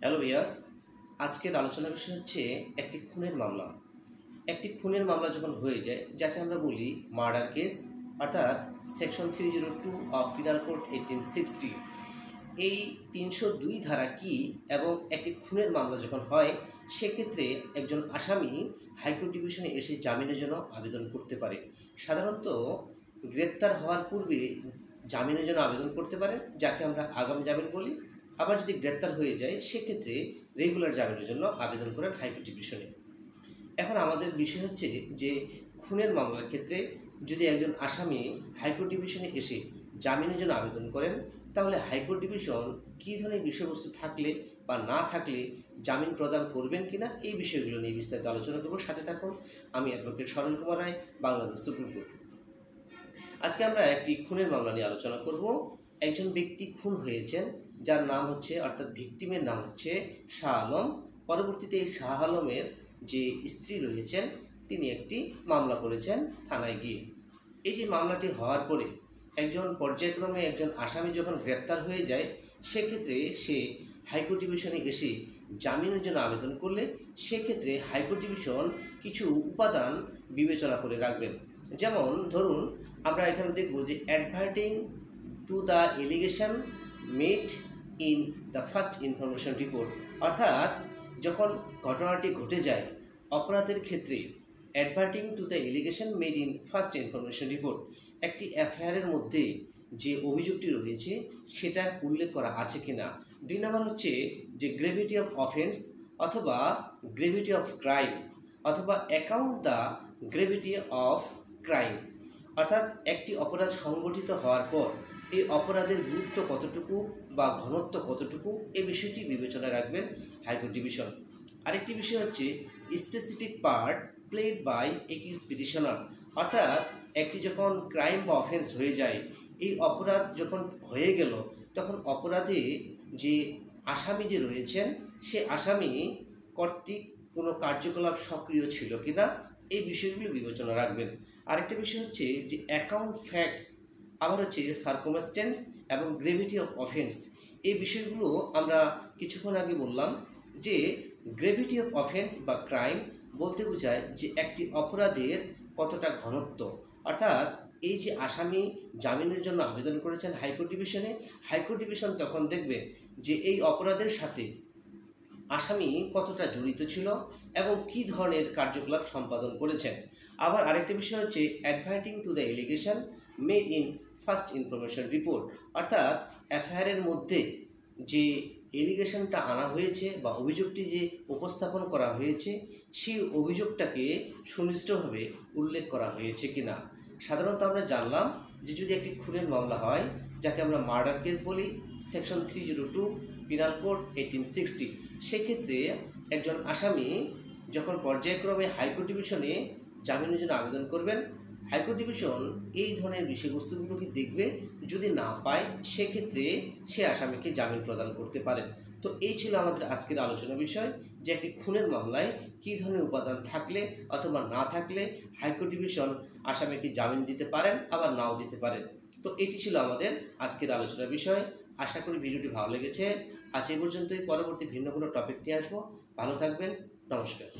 Hello viewers, আজকের আলোচনার বিষয় হচ্ছে একটি খুনের মামলা। একটি খুনের মামলা যখন হয়ে যায়, যাকে আমরা বলি মার্ডার কেস, অর্থাৎ সেকশন 302 অফ পিনাল কোড 1860। এই 302 ধারা কি এবং একটি খুনের মামলা যখন হয়, সেক্ষেত্রে একজন আসামি হাইকোর্ট ডিভিশনে এসে জামিনের জন্য আবেদন করতে পারে। সাধারণত গ্রেপ্তার হওয়ার পূর্বে জামিনের জন্য আবেদন করতে পারেন, যাকে আমরা আগাম জামিন বলি। আবার যদি গ্রেপ্তার হয়ে যায়, সেক্ষেত্রে রেগুলার জামিনের জন্য আবেদন করেন হাইকোর্ট ডিভিশনে। এখন আমাদের বিষয় হচ্ছে যে খুনের মামলার ক্ষেত্রে যদি একজন আসামি হাইকোর্ট ডিভিশনে এসে জামিনের জন্য আবেদন করেন, তাহলে হাইকোর্ট ডিভিশন কী ধরনের বিষয়বস্তু থাকলে বা না থাকলে জামিন প্রদান করবেন কিনা, এই বিষয়গুলো নিয়ে বিস্তারিত আলোচনা করব। সাথে থাকুন, আমি অ্যাডভোকেট সরল কুমার রায়, বাংলাদেশ সুপ্রিম কোর্ট। আজকে আমরা একটি খুনের মামলা নিয়ে আলোচনা করব। একজন ব্যক্তি খুন হয়েছেন, যার নাম হচ্ছে, অর্থাৎ ভিকটিমের নাম হচ্ছে শাহ আলম। পরবর্তীতে এই শাহ আলমের যে স্ত্রী রয়েছেন, তিনি একটি মামলা করেছেন থানায় গিয়ে। এই যে মামলাটি হওয়ার পরে পর্যায়ক্রমে একজন আসামি যখন গ্রেপ্তার হয়ে যায়, সেক্ষেত্রে সে হাইকোর্ট ডিভিশনে এসে জামিনের জন্য আবেদন করলে সেক্ষেত্রে হাইকোর্ট ডিভিশন কিছু উপাদান বিবেচনা করে রাখবেন। যেমন ধরুন, আমরা এখানে দেখব যে adverting to the allegation made in the first information report, অর্থাৎ যখন ঘটনাটি ঘটে যায় অপরাধের ক্ষেত্রে, adverting to the allegation made in first information report, একটি এফআইআরের মধ্যে যে অভিযোগটি রয়েছে সেটা উল্লেখ করা আছে কিনা। 2 নম্বর হচ্ছে যে গ্রেভিটি অফ অফেন্স অথবা গ্রেভিটি অফ ক্রাইম অথবা account the gravity of crime, অর্থাৎ একটি অপরাধ সংগঠিত হওয়ার পর এই অপরাধের গুরুত্ব কতটুকু বা ঘনত্ব কতটুকু, এই বিষয়টি বিবেচনায় রাখবেন হাইকোর্ট ডিভিশন। আরেকটি বিষয় হচ্ছে specific part played by accused petitioner, অর্থাৎ একটি যখন ক্রাইম বা অফেন্স হয়ে যায়, এই অপরাধ যখন হয়ে গেল, তখন অপরাধে যে আসামি যে রয়েছেন, সে আসামি কর্তৃক কোনো কার্যকলাপ সক্রিয় ছিল কিনা, এই বিষয়গুলো বিবেচনা রাখবেন। আরেকটা বিষয় হচ্ছে যে অ্যাকাউন্ট ফ্যাক্টস, আবার হচ্ছে সার্কমস্টেন্স এবং গ্রেভিটি অফ অফেন্স, এই বিষয়গুলো আমরা কিছুক্ষণ আগে বললাম যে গ্রেভিটি অফ অফেন্স বা ক্রাইম বলতে বোঝায় যে একটি অপরাধের কতটা ঘনত্ব, অর্থাৎ এই যে আসামি জামিনের জন্য আবেদন করেছেন হাইকোর্ট ডিভিশনে, হাইকোর্ট ডিভিশন তখন দেখবে যে এই অপরাধের সাথে আসামি কতটা জড়িত ছিল এবং কী ধরনের কার্যকলাপ সম্পাদন করেছেন। আবার আরেকটা বিষয় হচ্ছে adverting to the allegation made in first information report, অর্থাৎ এফআইআরের মধ্যে যে এলিগেশনটা আনা হয়েছে বা অভিযোগটি যে উপস্থাপন করা হয়েছে, সেই অভিযোগটাকে সুনিষ্ঠভাবে উল্লেখ করা হয়েছে কিনা। সাধারণত আমরা জানলাম যে যদি একটি খুনের মামলা হয়, যাকে আমরা মার্ডার কেস বলি, সেকশন 302 পিনাল কোড 1860, সেক্ষেত্রে একজন আসামি যখন পর্যায়ক্রমে হাইকোর্ট ডিভিশনে জামিনের জন্য আবেদন করবেন, হাইকোর্ট ডিভিশন এই ধরনের বিষয়বস্তুগুলোকে দেখবে। যদি না পায়, সেক্ষেত্রে সে আসামিকে জামিন প্রদান করতে পারেন। তো এই ছিল আমাদের আজকের আলোচনা বিষয়, যে একটি খুনের মামলায় কী ধরনের উপাদান থাকলে অথবা না থাকলে হাইকোর্ট ডিভিশন আসামিকে জামিন দিতে পারেন, আবার নাও দিতে পারেন। তো এটি ছিল আমাদের আজকের আলোচনার বিষয়। আশা করি ভিডিওটি ভালো লেগেছে। আজ এই পর্যন্তই, পরবর্তী ভিন্ন কোনো টপিক নিয়ে আসবো। ভালো থাকবেন, নমস্কার।